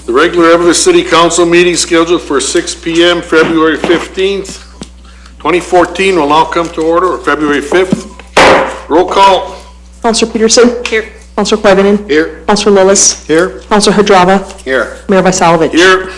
The regular Eveleth City Council meeting scheduled for 6 p.m. February 15th, 2014 will now come to order, or February 5th. Roll call. Councilor Peterson. Here. Councilor Koivunen. Here. Councilor Lillis. Here. Councilor Hadrava. Here. Mayor Vysalovich. Here.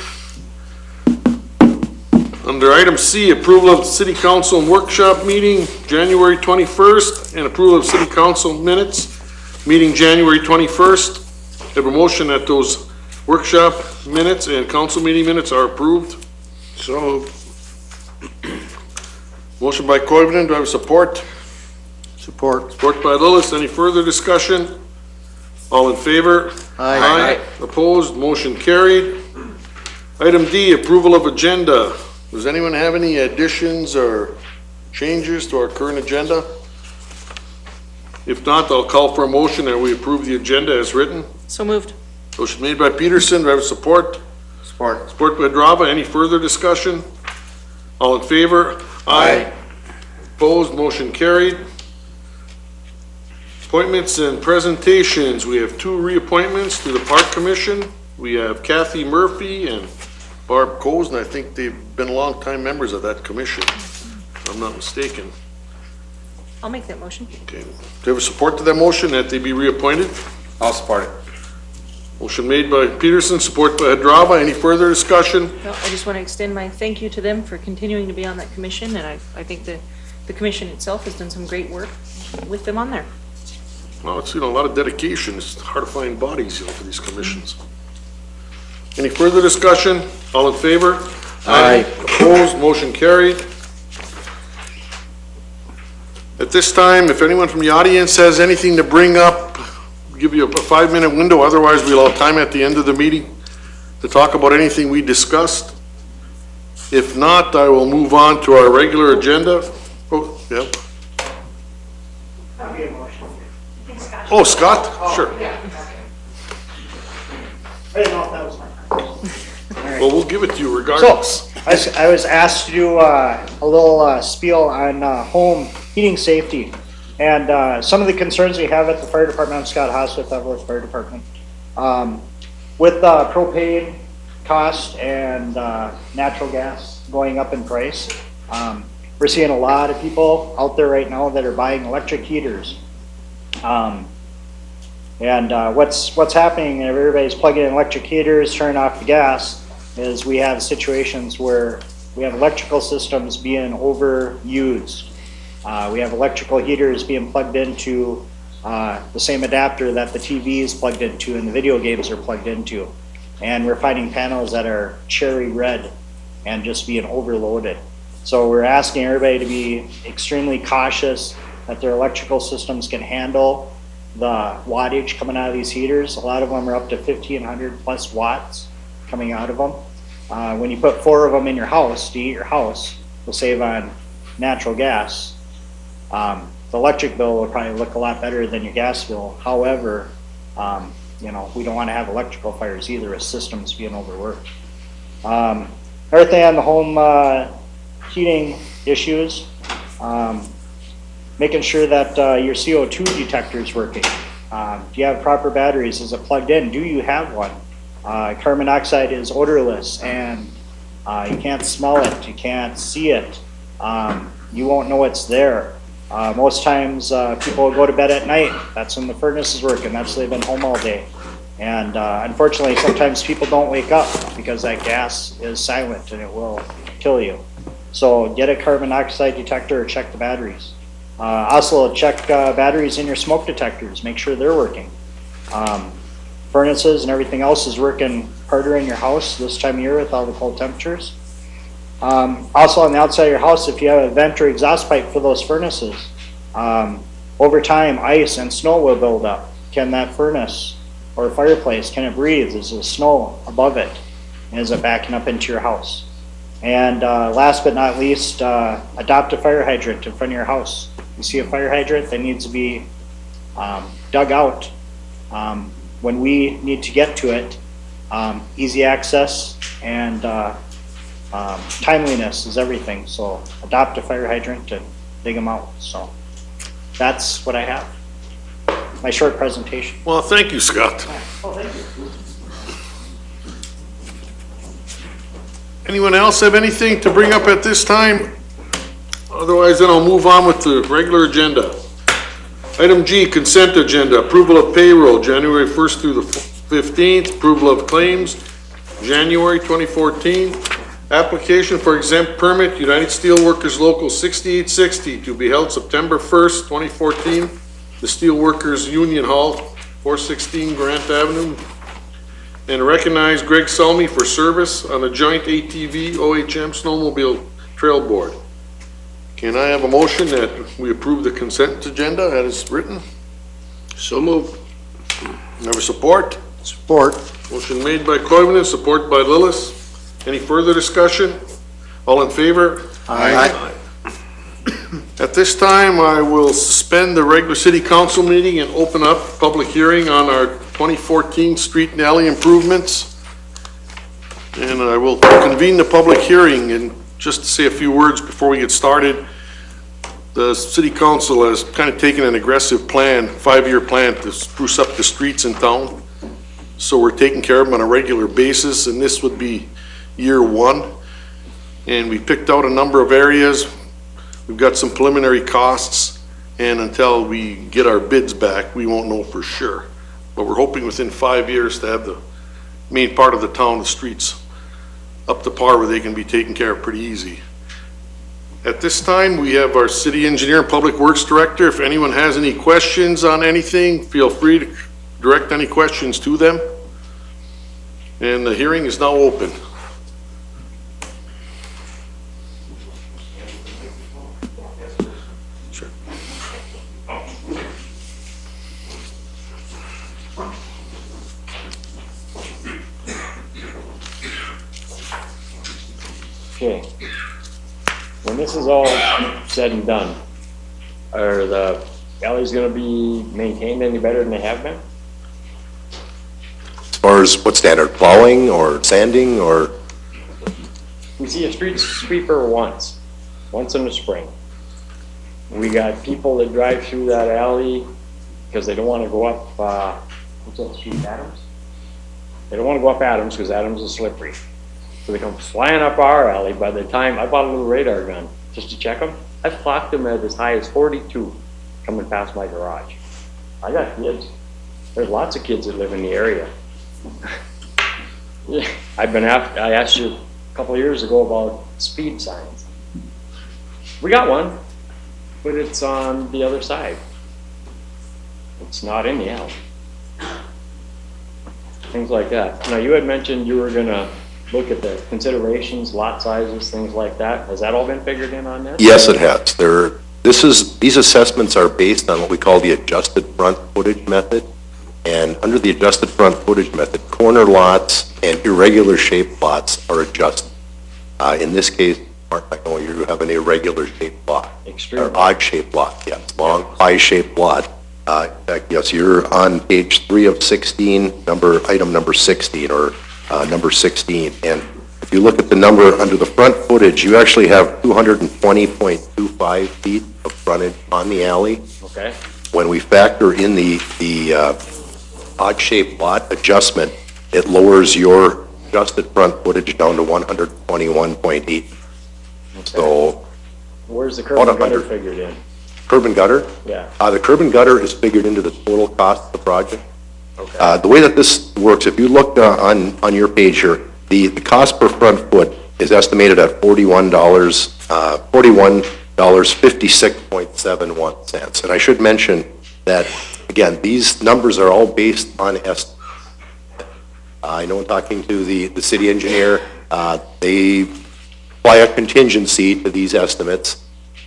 Under item C, approval of the City Council workshop meeting January 21st and approval of City Council minutes meeting January 21st. Have a motion that those workshop minutes and council meeting minutes are approved. So, motion by Koivunen, do I have support? Support. Support by Lillis. Any further discussion? All in favor? Aye. Aye. Opposed? Motion carried. Item D, approval of agenda. Does anyone have any additions or changes to our current agenda? If not, I'll call for a motion that we approve the agenda as written. So moved. Motion made by Peterson. Do I have support? Support. Support by Drava. Any further discussion? All in favor? Aye. Opposed? Motion carried. Appointments and presentations. We have two reappointments to the Park Commission. We have Kathy Murphy and Barb Cozen. I think they've been long-time members of that commission, if I'm not mistaken. I'll make that motion. Okay. Do you have a support to that motion that they be reappointed? I'll support it. Motion made by Peterson, support by Hadrava. Any further discussion? No, I just want to extend my thank you to them for continuing to be on that commission, and I think the commission itself has done some great work with them on there. Well, it's, a lot of dedication. It's hard to find bodies, for these commissions. Any further discussion? All in favor? Aye. Opposed? Motion carried. At this time, if anyone from the audience has anything to bring up, give you a 5-minute window. Otherwise, we'll have time at the end of the meeting to talk about anything we discussed. If not, I will move on to our regular agenda. Oh, yeah. Oh, Scott? Sure. I didn't know if that was my time. Well, we'll give it to you regardless. So, I was asked to do a little spiel on home heating safety. And some of the concerns we have at the fire department, I'm Scott Haas with Eveleth Fire Department. With propane cost and natural gas going up in price, we're seeing a lot of people out there right now that are buying electric heaters. What's happening, everybody's plugging in electric heaters, turning off the gas, is we have situations where we have electrical systems being overused. We have electrical heaters being plugged into the same adapter that the TV is plugged into and the video games are plugged into. And we're finding panels that are cherry red and just being overloaded. So we're asking everybody to be extremely cautious that their electrical systems can handle the wattage coming out of these heaters. A lot of them are up to 1,500 plus watts coming out of them. When you put 4 of them in your house to heat your house, you'll save on natural gas. The electric bill will probably look a lot better than your gas bill. However, we don't want to have electrical fires either as systems being overworked. Another thing on the home heating issues, making sure that your CO2 detector is working. Do you have proper batteries? Is it plugged in? Do you have one? Carbon monoxide is odorless and you can't smell it, you can't see it, you won't know it's there. Most times people will go to bed at night. That's when the furnace is working. That's when they've been home all day. And unfortunately, sometimes people don't wake up because that gas is silent and it will kill you. So get a carbon monoxide detector or check the batteries. Also check batteries in your smoke detectors. Make sure they're working. Furnaces and everything else is working harder in your house this time of year with all the cold temperatures. Also on the outside of your house, if you have a vent or exhaust pipe for those furnaces, over time ice and snow will build up. Can that furnace or fireplace, can it breathe? Is there snow above it? And is it backing up into your house? And last but not least, adopt a fire hydrant in front of your house. You see a fire hydrant that needs to be dug out. When we need to get to it, easy access and timeliness is everything. So adopt a fire hydrant and dig them out. So that's what I have. My short presentation. Well, thank you, Scott. Oh, thank you. Anyone else have anything to bring up at this time? Otherwise, then I'll move on with the regular agenda. Item G, consent agenda, approval of payroll, January 1st through the 15th, approval of claims, January 2014, application for exempt permit, United Steelworkers Local 6860, to be held September 1st, 2014, the Steelworkers Union Hall, 416 Grant Avenue, and recognize Greg Salmi for service on the joint ATV OHM snowmobile trail board. Can I have a motion that we approve the consent agenda as written? So moved. Have a support? Support. Motion made by Coivinon, support by Lillis. Any further discussion? All in favor? Aye. At this time, I will suspend the regular city council meeting and open up public hearing on our 2014 street and alley improvements. And I will convene the public hearing, and just to say a few words before we get started, the city council has kind of taken an aggressive plan, 5-year plan to spruce up the streets in town. So we're taking care of them on a regular basis, and this would be year 1. And we picked out a number of areas. We've got some preliminary costs, and until we get our bids back, we won't know for sure. But we're hoping within 5 years to have the main part of the town, the streets, up to par where they can be taken care of pretty easy. At this time, we have our city engineer and public works director. If anyone has any questions on anything, feel free to direct any questions to them. And the hearing is now open. Sure. Okay. When this is all said and done, are the alleys gonna be maintained any better than they have been? As far as what standard, plowing or sanding or? We see a street sweeper once in the spring. We got people that drive through that alley because they don't wanna go up, what's that street, Adams? They don't wanna go up Adams because Adams is slippery. So they come flying up our alley. By the time I bought a little radar gun just to check them, I've clocked them at as high as 42 coming past my garage. I got kids. There's lots of kids that live in the area. Yeah, I asked you a couple of years ago about speed signs. We got one, but it's on the other side. It's not in the alley. Things like that. Now, you had mentioned you were gonna look at the considerations, lot sizes, things like that. Has that all been figured in on this? Yes, it has. These assessments are based on what we call the adjusted front footage method. And under the adjusted front footage method, corner lots and irregular shaped lots are adjusted. In this case, Mark, I know you have an irregular shaped lot. Extreme. Or odd shaped lot, yes, long, pie shaped lot. In fact, yes, you're on page 3 of 16, item number 16, or number 16. And if you look at the number under the front footage, you actually have 220.25 feet of frontage on the alley. Okay. When we factor in the odd-shaped lot adjustment, it lowers your adjusted front footage down to 121.8. Okay. So Where's the curb About and gutter 100. figured in? curb and gutter, Yeah. the curb and gutter is figured into the total cost of the project. Okay. The way that this works, if you look on your page here, the cost per front foot is estimated at $41.56.71 cents. And I should mention that, again, these numbers are all based on estimates. I know in talking to the city engineer, they apply a contingency to these estimates.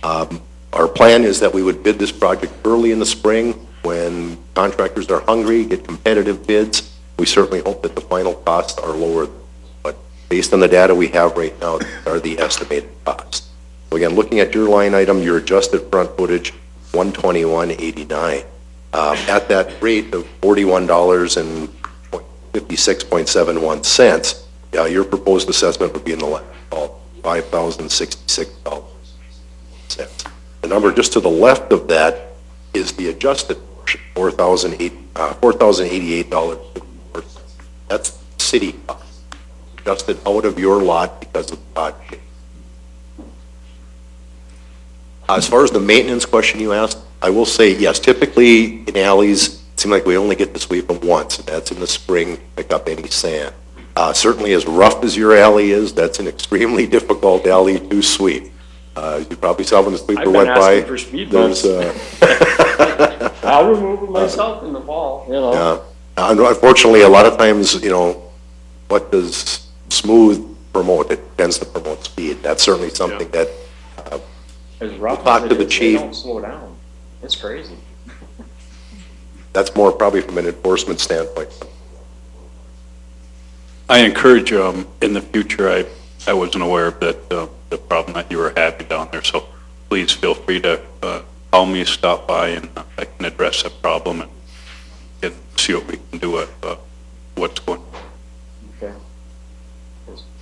Our plan is that we would bid this project early in the spring when contractors are hungry, get competitive bids. We certainly hope that the final costs are lower, but based on the data we have right now, these are the estimated costs. So again, looking at your line item, your adjusted front footage, $121.89. At that rate of $41.56.71 cents, your proposed assessment would be in the left, $5,066. The number just to the left of that is the adjusted portion, $4,088. That's city cost. adjusted out of your lot because of the project. As far as the maintenance question you asked, I will say, yes, typically in alleys, it seems like we only get to sweep them once, and that's in the spring, pick up any sand. Certainly as rough as your alley is, that's an extremely difficult alley to sweep. You probably saw when the sweeper went by. I've been asking for speed bumps. I'll remove them myself in the fall, you know. Unfortunately, a lot of times, you know, what does smooth promote? It tends to promote speed. That's certainly something that As rough talk as to it the is, chief. they don't slow down. It's crazy. that's more probably from an enforcement standpoint. I encourage you, in the future, I wasn't aware of that, the problem that you were having down there, so please feel free to call me, stop by, and I can address that problem and see what we can do with what's going on. Okay.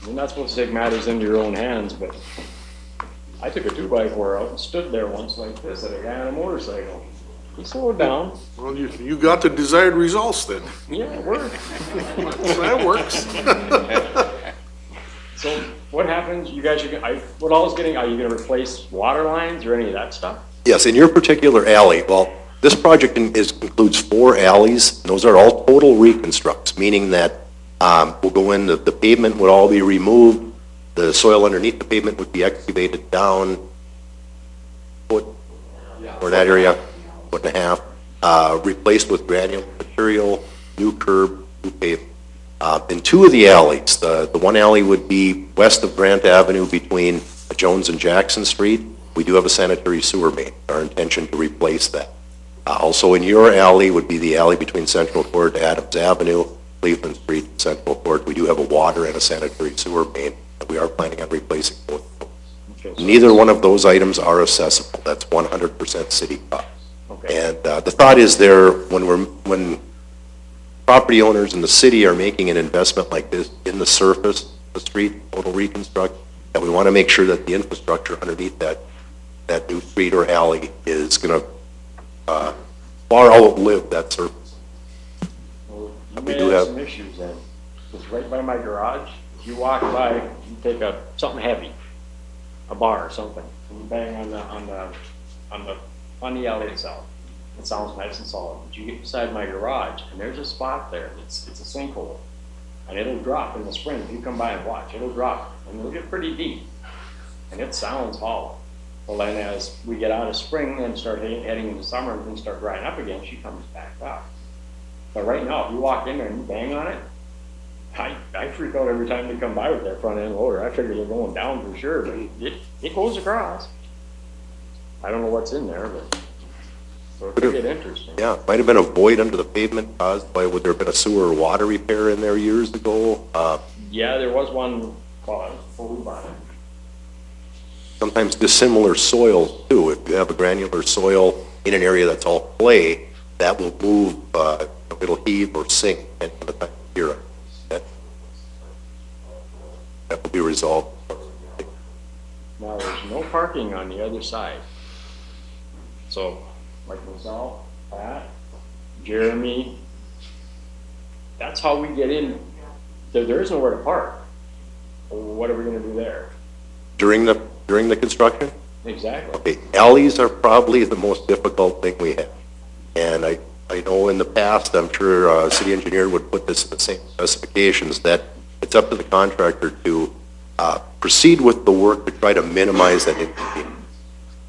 You're not supposed to take matters into your own hands, but I took a 2x4 out and stood there once like this at a guy on a motorcycle. He slowed down. Well, you got the desired results then. Yeah, it worked. That works. So what happens, you guys, what I was getting, are you gonna replace water lines or any of that stuff? Yes, in your particular alley, well, this project includes 4 alleys. Those are all total reconstructs, meaning that we'll go in, the pavement would all be removed, the soil underneath the pavement would be excavated down foot, or that area, 1.5 feet, replaced with granular material, new curb, new pavement. In 2 of the alleys, the one alley would be west of Grant Avenue between Jones and Jackson Street. We do have a sanitary sewer main. Our intention to replace that. Also in your alley would be the alley between Central Court, Adams Avenue, Cleveland Street, Central Court. We do have a water and a sanitary sewer main, and we are planning on replacing both of those. Okay, so Neither one of those items are accessible. That's 100% city cost. Okay. And the thought is there, when property owners in the city are making an investment like this in the surface, the street, total reconstruct, that we want to make sure that the infrastructure underneath that new street or alley is going to far outlive that surface. Well, you We may do have have- some issues then, because right by my garage, if you walk by, you take something heavy, a bar or something, and you bang on the alley itself. It sounds nice and solid, but you get beside my garage, and there's a spot there, it's a sinkhole, and it'll drop in the spring. If you come by and watch, it'll drop, and it'll get pretty deep, and it sounds hollow. Well, then as we get out of spring and start heading into summer and things start drying up again, she comes back up. But right now, if you walk in there and you bang on it, I freak out every time they come by with that front end loader. I figure they're going down for sure, but it goes across. I don't know what's in there, but so it could get interesting. Yeah, might have been a void under the pavement caused by, would there have been a sewer or water repair in there years ago? Yeah, there was one, well, it was before we bought it. Sometimes dissimilar soils too. If you have a granular soil in an area that's all clay, that will move, it'll heave or sink at the time of year. That will be resolved. Now, there's no parking on the other side. So, like myself, Pat, Jeremy, that's how we get in. There is nowhere to park. What are we gonna do there? During the construction? Exactly. Okay, alleys are probably the most difficult thing we have. And I know in the past, I'm sure city engineer would put this in the same specifications, that it's up to the contractor to proceed with the work to try to minimize that inconvenience.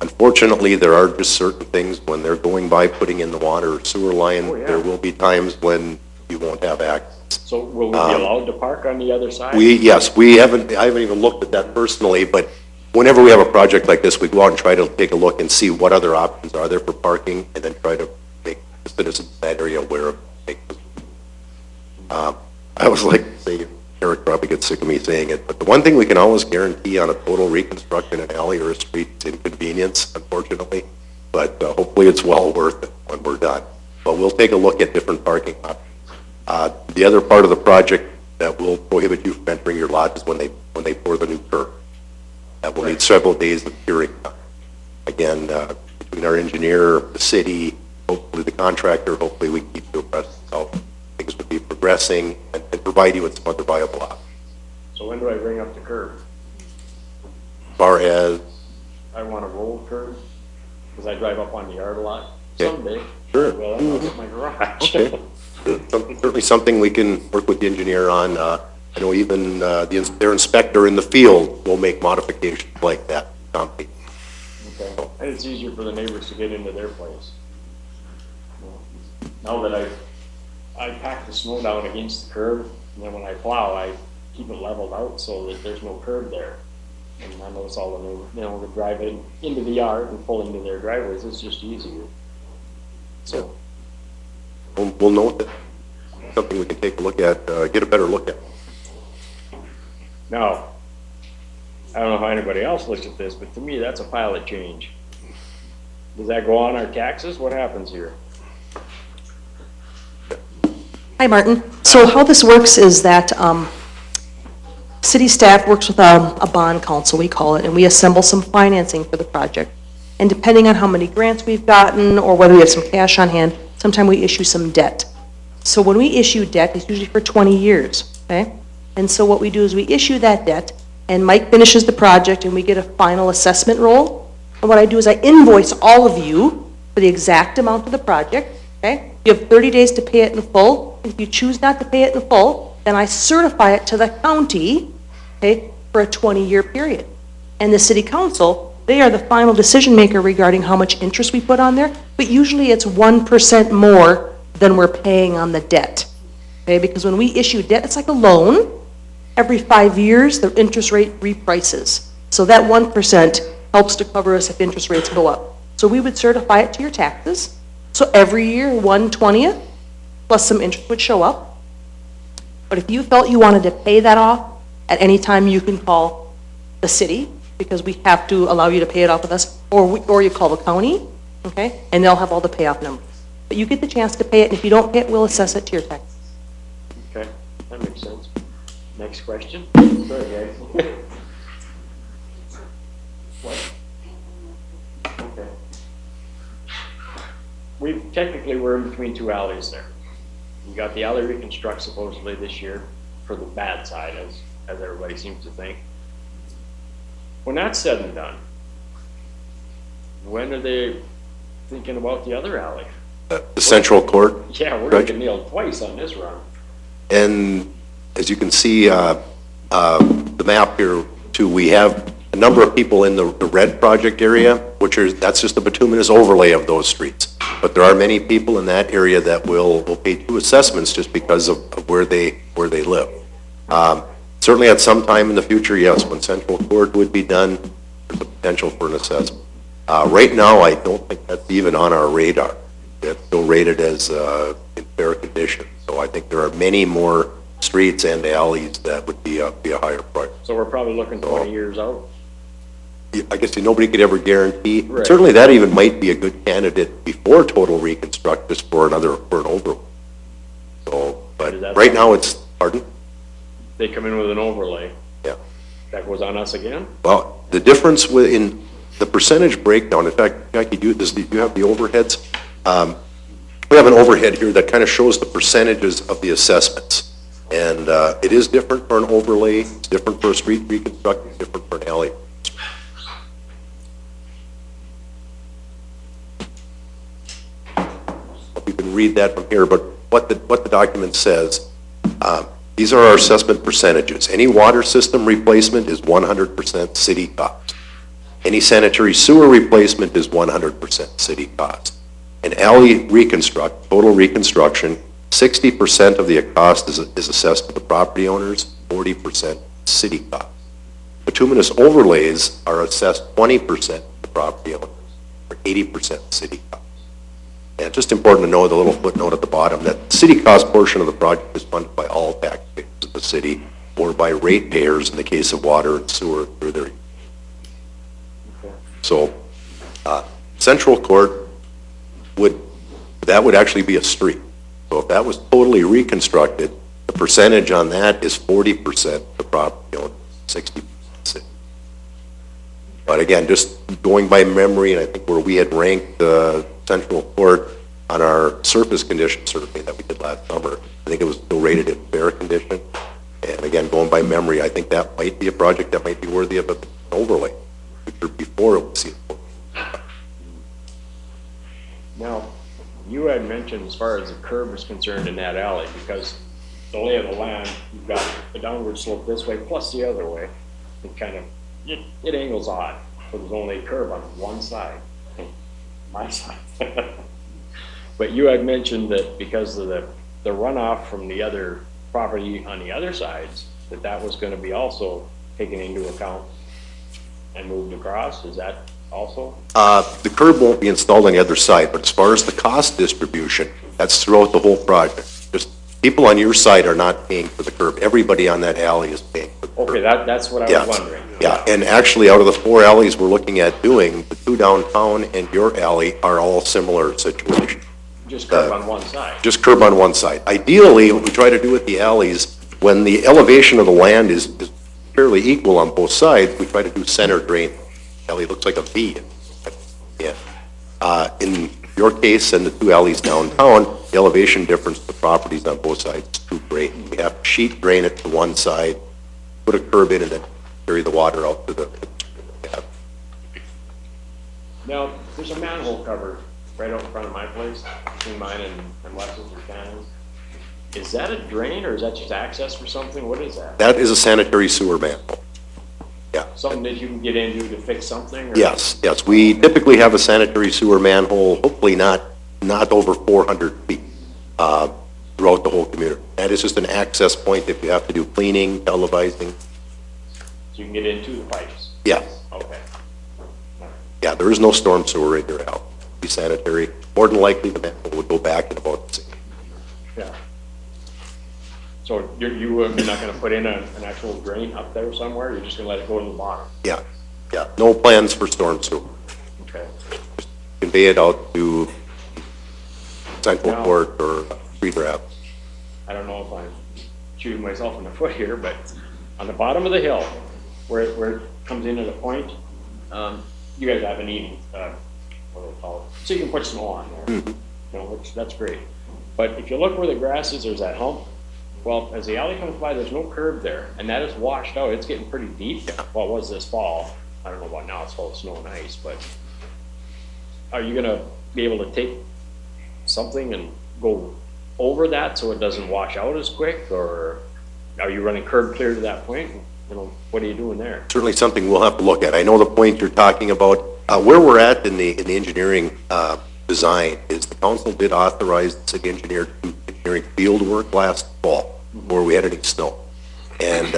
Unfortunately, there are just certain things when they're going by putting in the water or sewer line, Oh, yeah. there will be times when you won't have access. So will we be allowed to park on the other side? Yes, I haven't even looked at that personally, but whenever we have a project like this, we go out and try to take a look and see what other options are there for parking, and then try to make the citizens in that area aware of it. I always like to say, Eric probably gets sick of me saying it, but the one thing we can always guarantee on a total reconstruction in an alley or a street is inconvenience, unfortunately, but hopefully it's well worth it when we're done. But we'll take a look at different parking options. The other part of the project that will prohibit you from entering your lot is when they pour the new curb. That will need several days of curing time. Again, between our engineer, the city, hopefully the contractor, hopefully we keep you abreast of how things would be progressing and provide you with some other viable options. So when do I bring up the curb? As far as, I want a roll curb, because I drive up on the yard a lot. Okay. Someday. Sure. Well, I'll get my garage. okay, certainly something we can work with the engineer on. I know even their inspector in the field will make modifications like that. Okay. And it's easier for the neighbors to get into their place. Now that I pack the snow down against the curb, and then when I plow, I keep it leveled out so that there's no curb there. And I notice all the neighbors, to drive into the yard and pull into their driveways, it's just easier. So, We'll note that, something we can take a look at, get a better look at. now, I don't know how anybody else looks at this, but to me, that's a pilot change. Does that go on our taxes? What happens here? Hi, Martin. So how this works is that city staff works with a bond council, we call it, and we assemble some financing for the project. And depending on how many grants we've gotten or whether we have some cash on hand, sometimes we issue some debt. So when we issue debt, it's usually for 20 years, okay? And so what we do is we issue that debt, and Mike finishes the project, and we get a final assessment roll. And what I do is I invoice all of you for the exact amount of the project, okay? You have 30 days to pay it in full. If you choose not to pay it in full, then I certify it to the county, okay, for a 20-year period. And the city council, they are the final decision maker regarding how much interest we put on there, but usually it's 1% more than we're paying on the debt, okay? Because when we issue debt, it's like a loan. Every 5 years, the interest rate reprices. So that 1% helps to cover us if interest rates go up. So we would certify it to your taxes. So every year, 1/20th, plus some interest would show up. But if you felt you wanted to pay that off, at any time you can call the city, because we have to allow you to pay it off with us, or you call the county, okay? And they'll have all the payoff numbers. But you get the chance to pay it, and if you don't pay it, we'll assess it to your taxes. Okay, that makes sense. Next question. Sorry, guys. What? Okay. We're in between two alleys there. You got the alley reconstruct supposedly this year for the bad side, as everybody seems to think. When that's said and done, when are they thinking about the other alley? The central court. Yeah, we're gonna get nailed twice on this run. And as you can see, the map here too, we have a number of people in the red project area, that's just the bituminous overlay of those streets. But there are many people in that area that will pay 2 assessments just because of where they live. Certainly at some time in the future, yes, when central court would be done, there's a potential for an assessment. Right now, I don't think that's even on our radar. It's still rated as in fair condition. So I think there are many more streets and alleys that would be a higher price. So we're probably looking 20 years out. I guess nobody could ever guarantee. Right. Certainly that even might be a good candidate before total reconstruct, just for an overlay. So, but right now it's, pardon? They come in with an overlay. Yeah. That goes on us again? Well, the difference in the percentage breakdown, in fact, Jackie, do you have the overheads? We have an overhead here that kind of shows the percentages of the assessments. And it is different for an overlay, it's different for a street reconstruct, it's different for an alley. You can read that from here, but what the document says, these are our assessment percentages. Any water system replacement is 100% city cost. Any sanitary sewer replacement is 100% city cost. An alley reconstruct, total reconstruction, 60% of the cost is assessed to the property owners, 40% city cost. Bituminous overlays are assessed 20% to the property owners, or 80% city cost. And it's just important to know the little footnote at the bottom that the city cost portion of the project is funded by all taxpayers of the city or by ratepayers in the case of water and sewer through their. So Central Court would actually be a street. So if that was totally reconstructed, the percentage on that is 40% the property owner, 60%. But again, just going by memory, and I think where we had ranked the Central Court on our surface condition survey that we did last summer, I think it was still rated in fair condition. And again, going by memory, I think that might be a project that might be worthy of an overlay, before it was seen. Now, you had mentioned as far as the curb is concerned in that alley, because the lay of the land, you've got a downward slope this way plus the other way. It kind of, it angles odd, so there's only a curb on one side, my side. But you had mentioned that because of the runoff from the other property on the other sides, that was gonna be also taken into account and moved across, is that also? The curb won't be installed on the other side, but as far as the cost distribution, that's throughout the whole project. Just people on your side are not paying for the curb. Everybody on that alley is paying for the curb. Okay, that's what I was wondering. Yeah, and actually, out of the 4 alleys we're looking at doing, the 2 downtown and your alley are all similar situations. Just curb on one side. Just curb on one side. Ideally, what we try to do with the alleys, when the elevation of the land is fairly equal on both sides, we try to do center drain. Alley looks like a V. Yeah. In your case and the 2 alleys downtown, the elevation difference of the properties on both sides is too great. We have to sheet drain it to one side, put a curb in, and then carry the water out to the. Yeah. Now, there's a manhole cover right out in front of my place, between mine and Wes's or Shannon's. Is that a drain or is that just access for something? What is that? That is a sanitary sewer manhole. Yeah. Something that you can get into to fix something? Or? Yes. We typically have a sanitary sewer manhole, hopefully not over 400 feet throughout the whole community. That is just an access point if you have to do cleaning, televising. So you can get into the pipes? Yeah. Okay. Yeah, there is no storm sewer in your house. Be sanitary. More than likely, the manhole would go back in about the same. Yeah. So you're not going to put in an actual drain up there somewhere? You're just going to let it go to the bottom? Yeah. Yeah. No plans for storm sewer. Okay. Just convey it out to Central Court or Street Ave. I don't know if I'm shooting myself in the foot here, but on the bottom of the hill, where it comes in at a point, you guys have an eating, what do they call it? So you can put snow on there, you know, which that's great. But if you look where the grass is, there's that hump. Well, as the alley comes by, there's no curb there, and that is washed out. It's getting pretty deep. Well, it was this fall. I don't know about now. It's full of snow and ice, but are you gonna be able to take something and go over that so it doesn't wash out as quick, or are you running curb clear to that point? You know, what are you doing there? Certainly something we'll have to look at. I know the point you're talking about. Where we're at in the engineering design is the council did authorize the city engineer to do engineering field work last fall before we had any snow. And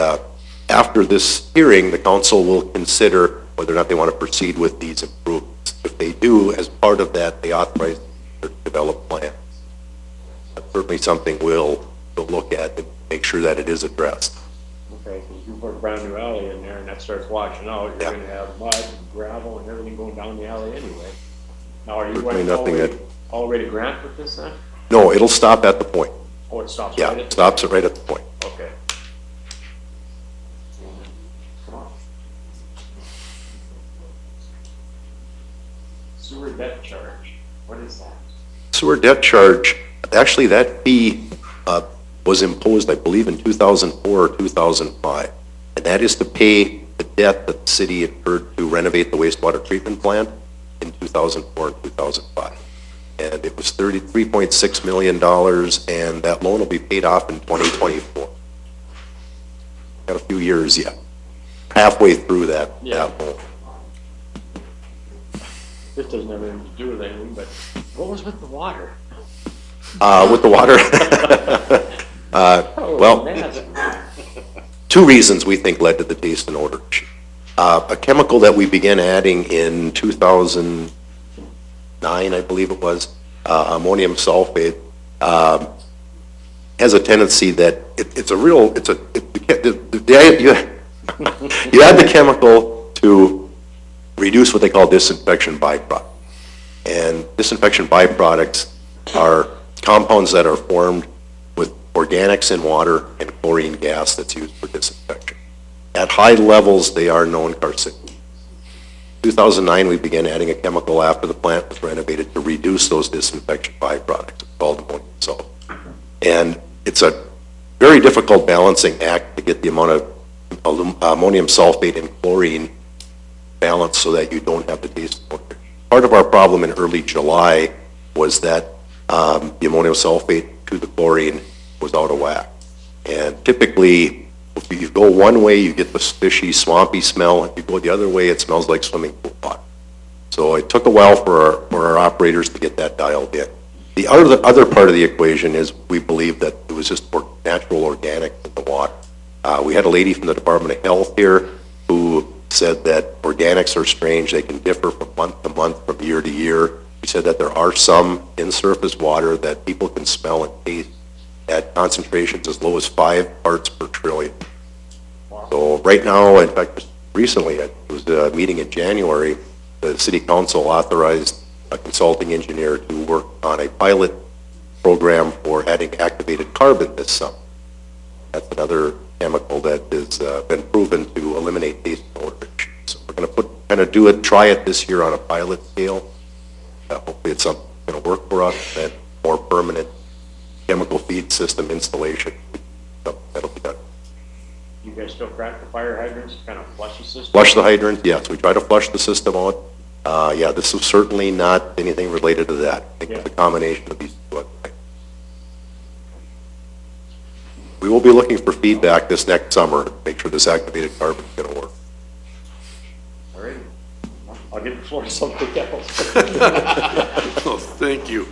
after this hearing, the council will consider whether or not they want to proceed with these improvements. If they do, as part of that, they authorize to develop plans. That's certainly something we'll look at and make sure that it is addressed. Okay, because you put a brand new alley in there and that starts washing out, you're gonna have mud and gravel and everything going down the alley anyway. Now, are you going all the way to Grant with this then? No, it'll stop at the point. Oh, it stops Yeah, right at it the stops it right at the point. Okay. Come on. Sewer debt charge, what is that? Sewer debt charge, actually that fee was imposed, I believe, in 2004 or 2005. And that is to pay the debt that the city incurred to renovate the wastewater treatment plant in 2004 and 2005. And it was $33.6 million, and that loan will be paid off in 2024. Got a few years yet. Halfway through that loan. This doesn't have anything to do with anything, but what was with the water? With the water? Well, two reasons we think led to the taste and odor issue. A chemical that we began adding in 2009, I believe it was, ammonium sulfate, has a tendency that you add the chemical to reduce what they call disinfection byproduct. And disinfection byproducts are compounds that are formed with organics in water and chlorine gas that's used for disinfection. At high levels, they are known carcinogens. In 2009, we began adding a chemical after the plant was renovated to reduce those disinfection byproducts. It's called ammonium sulfate. And it's a very difficult balancing act to get the amount of ammonium sulfate and chlorine balanced so that you don't have the taste of odor. Part of our problem in early July was that the ammonium sulfate to the chlorine was out of whack. And typically, if you go one way, you get the fishy, swampy smell. If you go the other way, it smells like swimming pool water. So it took a while for our operators to get that dialed in. The other part of the equation is we believe that it was just natural organics in the water. We had a lady from the Department of Health here who said that organics are strange. They can differ from month to month, from year to year. She said that there are some in surface water that people can smell and taste at concentrations as low as 5 parts per trillion. So right now, in fact, recently, it was a meeting in January, the City Council authorized a consulting engineer to work on a pilot program for adding activated carbon this summer. That's another chemical that has been proven to eliminate taste and odor issues. So we're going to try it this year on a pilot scale. Hopefully it's something that's going to work for us, and more permanent chemical feed system installation. So that'll be done. You guys still crack the fire hydrants, kind of flush the system? Flush the hydrant, yes. We try to flush the system out. Yeah, this is certainly not anything related to that. I think it's a combination of these two. We will be looking for feedback this next summer to make sure this activated carbon is going to work. All right. I'll give the floor to somebody else. Oh, thank you.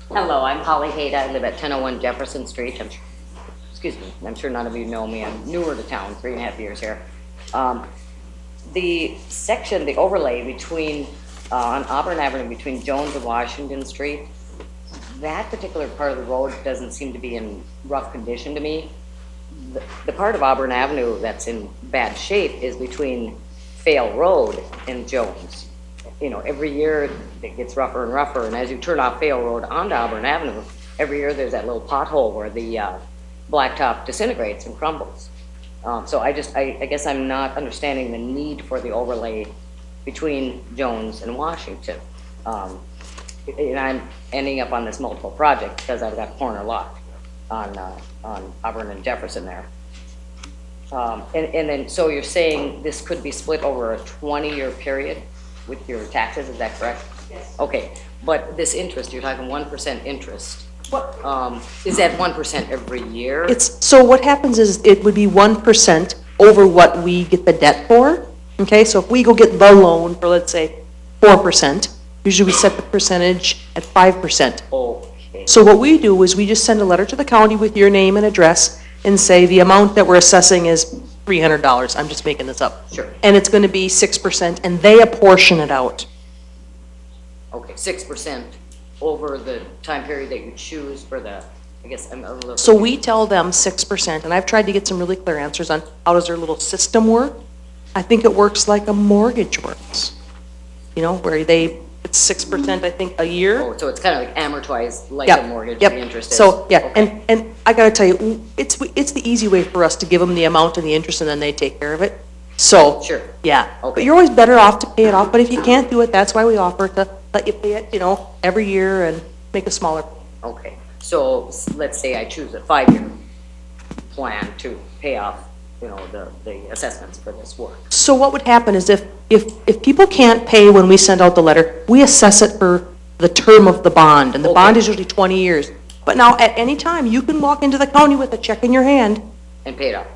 Hello, I'm Holly Hayda. I live at 1001 Jefferson Street. I'm sure none of you know me. I'm newer to town, 3.5 years here. The section, the overlay between, on Auburn Avenue between Jones and Washington Street, that particular part of the road doesn't seem to be in rough condition to me. The part of Auburn Avenue that's in bad shape is between Fail Road and Jones. You know, every year it gets rougher and rougher, and as you turn off Fail Road onto Auburn Avenue, every year there's that little pothole where the blacktop disintegrates and crumbles. So I guess I'm not understanding the need for the overlay between Jones and Washington. And I'm ending up on this multiple project because I've got a corner lot on Auburn and Jefferson there. And then, so you're saying this could be split over a 20-year period with your taxes, is that correct? Yes. Okay, but this interest, you're talking 1% interest. What? Is that 1% every year? So what happens is it would be 1% over what we get the debt for. Okay, so if we go get the loan for, let's say, 4%, usually we set the percentage at 5%. Okay. So what we do is we just send a letter to the county with your name and address and say the amount that we're assessing is $300. I'm just making this up. Sure. And it's going to be 6%, and they apportion it out. Okay, 6% over the time period that you choose for the, I guess I'm a little. So we tell them 6%, and I've tried to get some really clear answers on how does their little system work. I think it works like a mortgage works, you know, where it's 6%, I think, a year. Oh, so it's kind of like amortized like Yep, a mortgage, yep. the interest is. So, yeah, Okay. and I gotta tell you, it's the easy way for us to give them the amount and the interest, and then they take care of it. So, Sure. yeah, Okay. but you're always better off to pay it off, but if you can't do it, that's why we offer to let you pay it, you know, every year and make a smaller. Okay, so let's say I choose a 5-year plan to pay off, you know, the assessments for this work. So what would happen is if people can't pay when we send out the letter, we assess it for the term of the bond, and the bond is usually 20 years. But now, at any time, you can walk into the county with a check in your hand. And pay it off.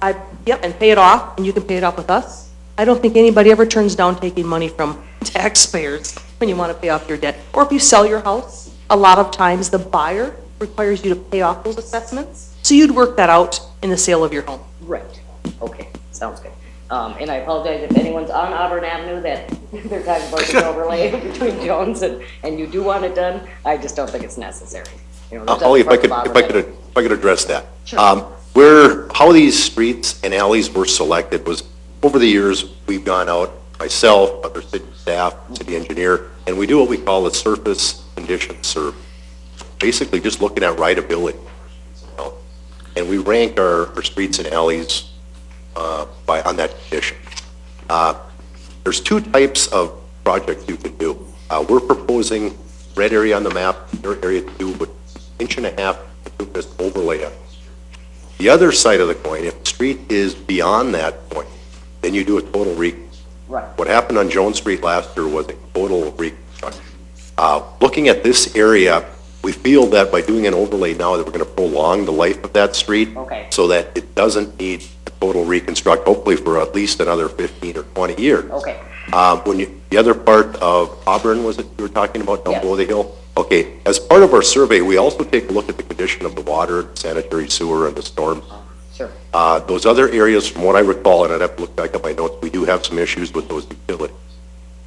Yep, and pay it off, and you can pay it off with us. I don't think anybody ever turns down taking money from taxpayers when you want to pay off your debt. Or if you sell your house, a lot of times the buyer requires you to pay off those assessments. So you'd work that out in the sale of your home. Right, okay, sounds good. And I apologize if anyone's on Auburn Avenue that they're talking about this overlay between Jones and you do want it done. I just don't think it's necessary. You know, Holly, if I could address that. Sure. How these streets and alleys were selected was, over the years, we've gone out, myself, other city staff, city engineer, and we do what we call a surface condition survey. Basically just looking at rideability. You know? And we rank our streets and alleys on that condition. There's two types of projects you can do. We're proposing red area on the map, your area to do with 1.5 inch bituminous overlay on it. The other side of the coin, if the street is beyond that point, then you do a total reconstruction. Right. What happened on Jones Street last year was a total reconstruction. Looking at this area, we feel that by doing an overlay now that we're going to prolong the life of that street. Okay. So that it doesn't need a total reconstruct, hopefully for at least another 15 or 20 years. Okay. The other part of Auburn, was it you were talking about down Yes. below the hill? Okay, as part of our survey, we also take a look at the condition of the water, sanitary sewer, and the storms. Sure. Those other areas, from what I recall, and I'd have to look back at my notes, we do have some issues with those utilities.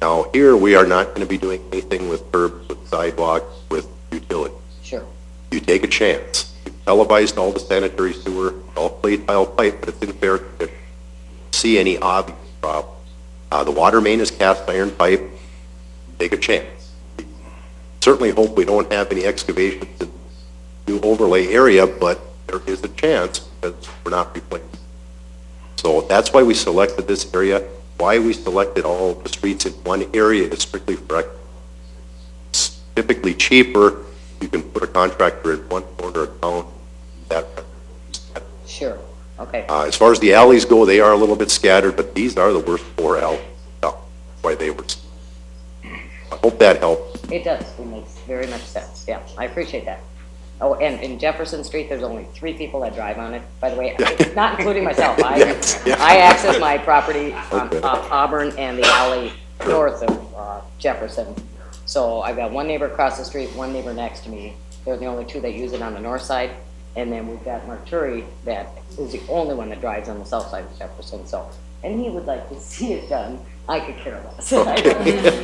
Now, here, we are not going to be doing anything with curbs, with sidewalks, with utilities. Sure. You take a chance. You've televised all the sanitary sewer, all clay tile pipe, but it's in fair condition. See any obvious problem. The water main is cast iron pipe. Take a chance. Certainly hope we don't have any excavations in the new overlay area, but there is a chance because we're not replacing. So that's why we selected this area. Why we selected all the streets in one area is strictly for it's typically cheaper. You can put a contractor in one corner of town. Sure. Okay. As far as the alleys go, they are a little bit scattered, but these are the worst 4 alleys. That's why they were. I hope that helps. It does. It makes very much sense. Yeah, I appreciate that. Oh, and in Jefferson Street, there's only 3 people that drive on it, by the way, not including myself. I access my property on Okay. Auburn and the alley north of Jefferson. So I've got one neighbor across the street, one neighbor next to me. They're the only 2 that use it on the north side. And then we've got Mark Turi that is the only one that drives on the south side of Jefferson. So, and he would like to see it done. I could care less. But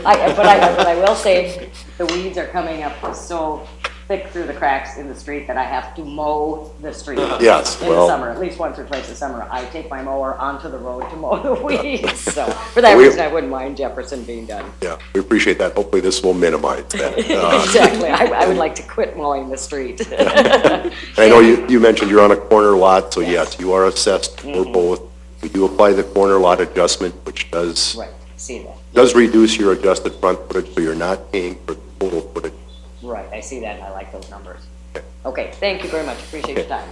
I will say the weeds are coming up so thick through the cracks in the street that I have to mow the street. Yes, In well- the summer, at least once or twice a summer, I take my mower onto the road to mow the weeds. So for that reason, I wouldn't mind Jefferson being done. Yeah, we appreciate that. Hopefully this will minimize that. Exactly. I would like to quit mowing the street. I know you mentioned you're on a corner lot, so yes, you are assessed for both. We do apply the corner lot adjustment, which does Right, see that. reduce your adjusted front footage, so you're not paying for the total footage. Right, I see that, and I like those numbers. Okay, thank you very much, appreciate your time.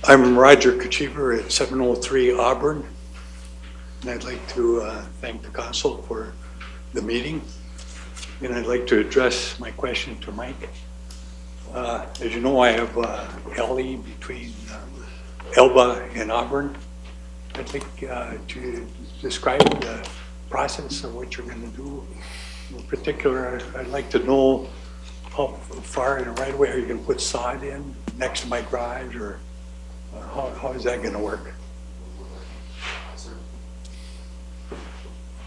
I'm Roger Kachiver at 703 Auburn, and I'd like to thank the council for the meeting, and I'd like to address my question to Mike. As you know, I have alley between Elba and Auburn. I'd like to describe the process of what you're going to do. In particular, I'd like to know how far in a right of way are you going to put sod in next to my garage, or how is that going to work?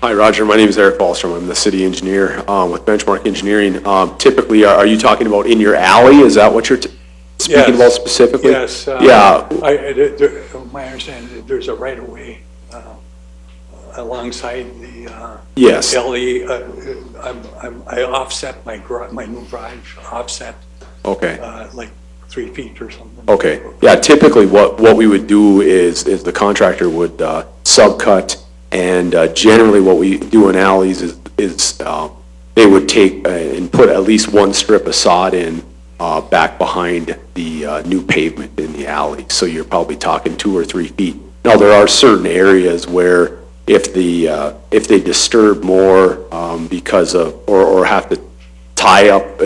Hi, Roger. My name is Eric Ballstrom. I'm the city engineer with Benchmark Engineering. Typically, are you talking about in your alley? Is that what you're speaking about specifically? Yes. Yeah. My understanding is that there's a right of way alongside the Yes. alley. I offset my new garage offset. Okay. Like 3 feet or something. Okay. Yeah. Typically, what we would do is the contractor would subcut. And generally what we do in alleys is they would take and put at least 1 strip of sod in back behind the new pavement in the alley. So you're probably talking 2 or 3 feet. Now, there are certain areas where if they disturb more because of, or have to tie up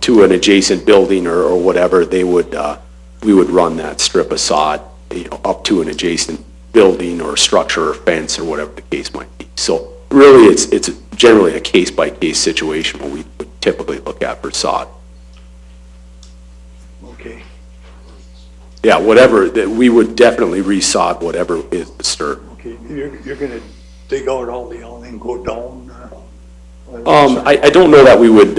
to an adjacent building or whatever, we would run that strip of sod, up to an adjacent building or structure or fence or whatever the case might be. So really, it's generally a case-by-case situation what we would typically look at for sod. Okay. Yeah, whatever, we would definitely resod whatever is disturbed. Okay. You're going to dig out all the alley and go down? I don't know that we would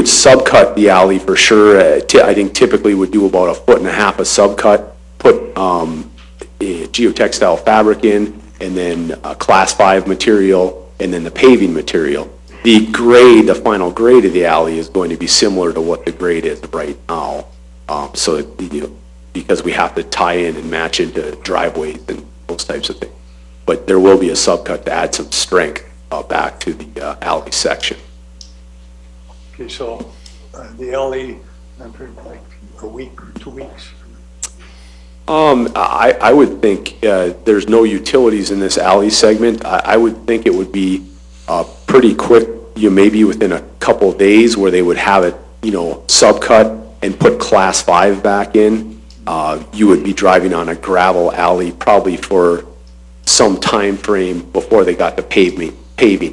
subcut the alley for sure. I think typically would do about 1.5 feet of subcut, put geotextile fabric in, and then class 5 material, and then the paving material. The final grade of the alley is going to be similar to what the grade is right now. So because we have to tie in and match into driveways and those types of things. But there will be a subcut to add some strength back to the alley section. Okay, so the alley, like a week or 2 weeks? I would think there's no utilities in this alley segment. I would think it would be pretty quick, maybe within a couple of days where they would have it, subcut and put class 5 back in. You would be driving on a gravel alley probably for some time frame before they got to paving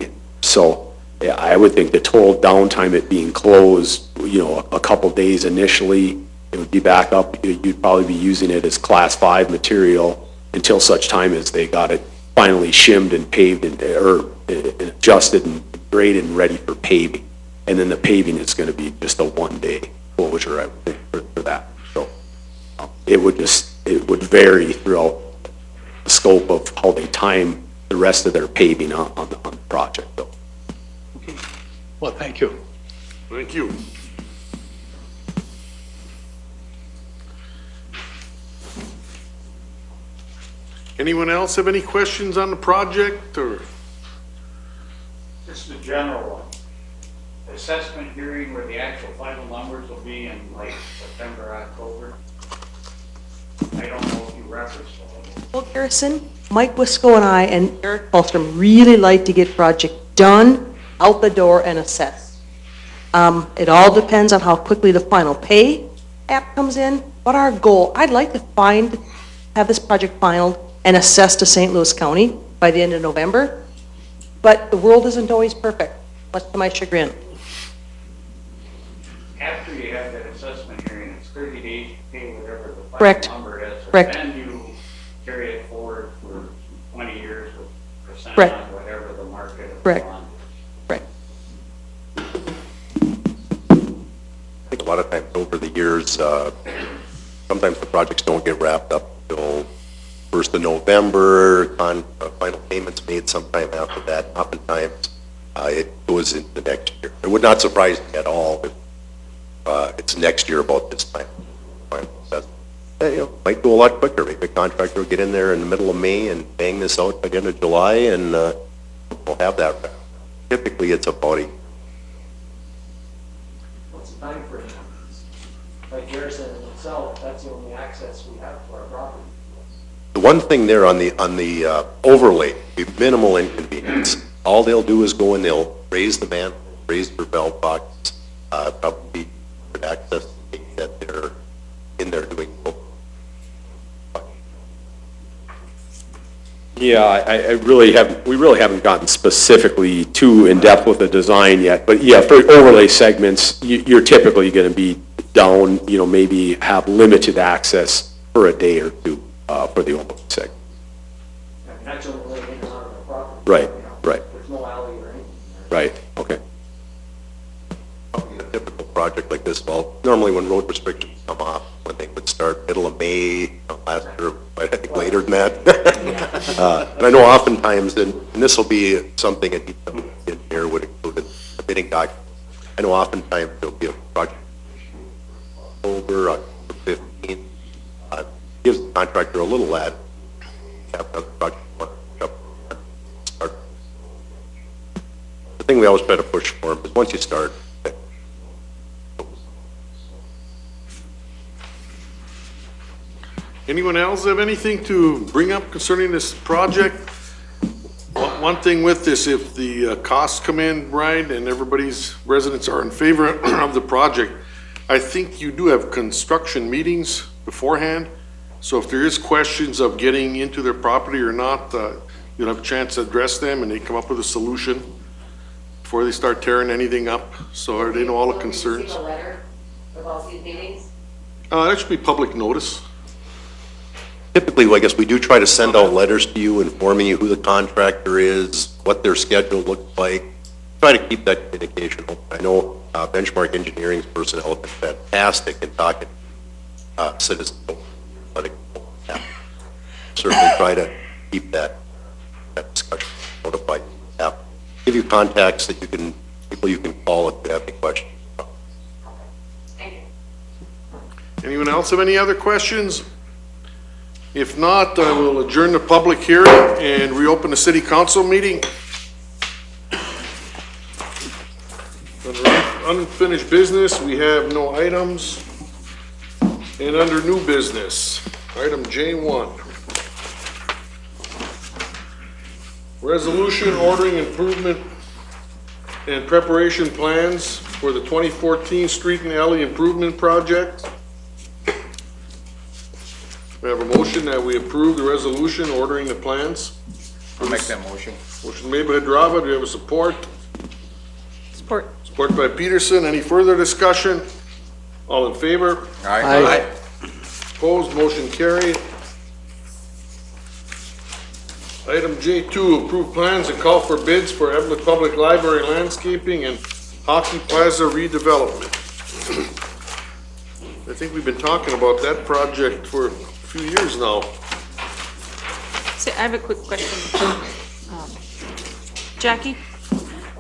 it. So yeah, I would think the total downtime, it being closed, a couple of days initially, it would be back up. You'd probably be using it as class 5 material until such time as they got it finally shimmed and paved or adjusted and graded and ready for paving. And then the paving is going to be just a one-day closure, I would think, for that. So it would vary throughout the scope of how they time the rest of their paving on the project, though. Okay. Well, thank you. Thank you. Anyone else have any questions on the project, or? Just a general one. Assessment hearing where the actual final numbers will be in like September, October. I don't know if you referenced it. Well, Garrison, Mike Wisco and I and Eric Bostrom really like to get project done, out the door, and assessed. It all depends on how quickly the final pay app comes in, but our goal, I'd like to have this project finalized and assessed to St. Louis County by the end of November, but the world isn't always perfect, much to my chagrin. After you have that assessment hearing, it's 30 days to pay whatever the Correct. final number is. Correct. Then you carry it forward for 20 years with percent Correct. on whatever the market is. Correct. On. Right. I think a lot of times over the years, sometimes the projects don't get wrapped up until 1st of November, final payments made sometime after that. Oftentimes, it goes into the next year. It would not surprise me at all if it's next year about this time. Might go a lot quicker. Maybe a contractor will get in there in the middle of May and bang this out by the end of July, and we'll have that. Typically, it's about a What's the time frame? Like Garrison itself, that's the only access we have to our property. The one thing there on the overlay, the minimal inconvenience. All they'll do is go and they'll raise the van, raise their belt box, probably access that they're in there doing. Yeah, we really haven't gotten specifically too in-depth with the design yet, but yeah, for overlay segments, you're typically going to be down, maybe have limited access for a day or two for the overlay segment. And that's only in and out of the property. Right, right. There's no alley or anything. Right, okay. A typical project like this, well, normally when road restrictions come off, when they would start middle of May, last year, I think later than that. And I know oftentimes, and this will be something that in here would include a bidding document. I know oftentimes there'll be a project over 15, gives the contractor a little lad. Have another project start. The thing we always try to push for is once you start. Anyone else have anything to bring up concerning this project? One thing with this, if the costs come in right and everybody's residents are in favor of the project, I think you do have construction meetings beforehand. So if there is questions of getting into their property or not, you'll have a chance to address them and they come up with a solution before they start tearing anything up. So they know all the concerns. Receive a letter about these meetings? That should be public notice. Typically, I guess we do try to send out letters to you informing you who the contractor is, what their schedule looks like. Try to keep that communication open. I know Benchmark Engineering's personnel have been fantastic in talking citizens. Certainly try to keep that discussion notified. Give you contacts that people you can call if you have any questions. Thank you. Anyone else have any other questions? If not, I will adjourn the public hearing and reopen the city council meeting. Under unfinished business, we have no items. And under new business, item J1. Resolution ordering improvement and preparation plans for the 2014 street and alley improvement project. We have a motion that we approve the resolution ordering the plans. I'll make that motion. Motion made by Hadrava. Do we have a support? Support. Support by Peterson. Any further discussion? All in favor? Aye. Opposed, motion carried. Item J2, approve plans and call for bids for Eveleth Public Library landscaping and Hockey Plaza redevelopment. I think we've been talking about that project for a few years now. So I have a quick question. Jackie,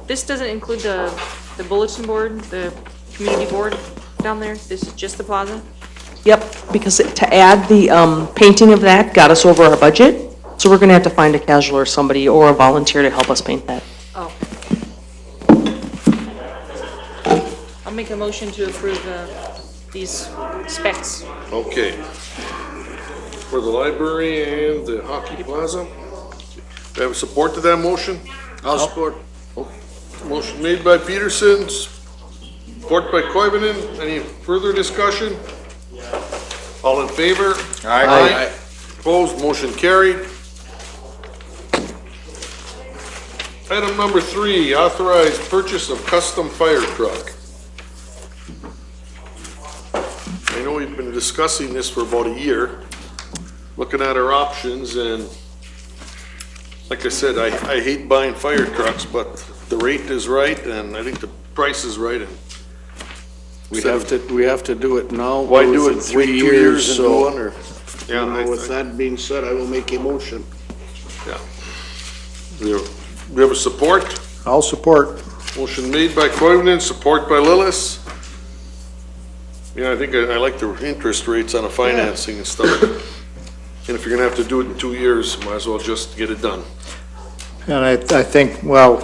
this doesn't include the bulletin board, the community board down there? This is just the plaza? Yep, because to add the painting of that got us over our budget, so we're gonna have to find a casual or somebody or a volunteer to help us paint that. Oh. I'll make a motion to approve these specs. Okay. For the library and the hockey plaza. Do we have support to that motion? I'll support. Motion made by Peterson, support by Koivunen. Any further discussion? All in favor? Aye. Opposed, motion carried. Item number 3, authorized purchase of custom fire truck. I know we've been discussing this for about a year, looking at our options, and like I said, I hate buying fire trucks, but the rate is right, and I think the price is right, and We have to do it now. why do it Within 3 years and so, go under? you know, with that being said, I will make a motion. Yeah. We have a support? I'll support. Motion made by Koivunen, support by Lillis. Yeah, I think I like the interest rates on the financing and stuff. And if you're gonna have to do it in 2 years, might as well just get it done. And I think, well,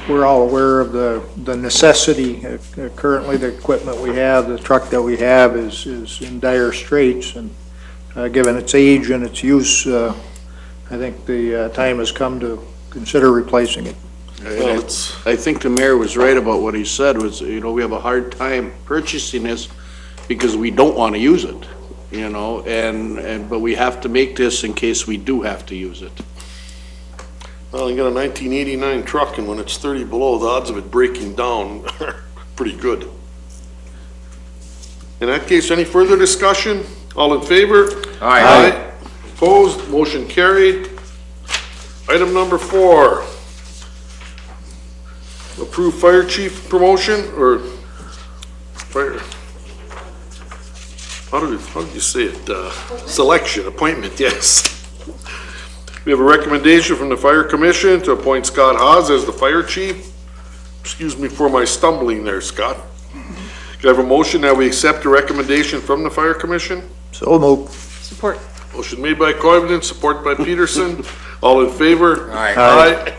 we're all aware of the necessity. Currently, the equipment we have, the truck that we have is in dire straits, and given its age and its use, I think the time has come to consider replacing it. Well, I think the mayor was right about what he said, was, you know, we have a hard time purchasing this because we don't want to use it, you know, but we have to make this in case we do have to use it. Well, you got a 1989 truck, and when it's 30 below, the odds of it breaking down are pretty good. In that case, any further discussion? All in favor? Aye. Opposed, motion carried. Item number 4. Approve fire chief promotion, or fire, how did you say it? Selection, appointment, yes. We have a recommendation from the Fire Commission to appoint Scott Haas as the fire chief. Excuse me for my stumbling there, Scott. Can I have a motion that we accept the recommendation from the Fire Commission? So moved. Support. Motion made by Koivunen, support by Peterson. All in favor? Aye.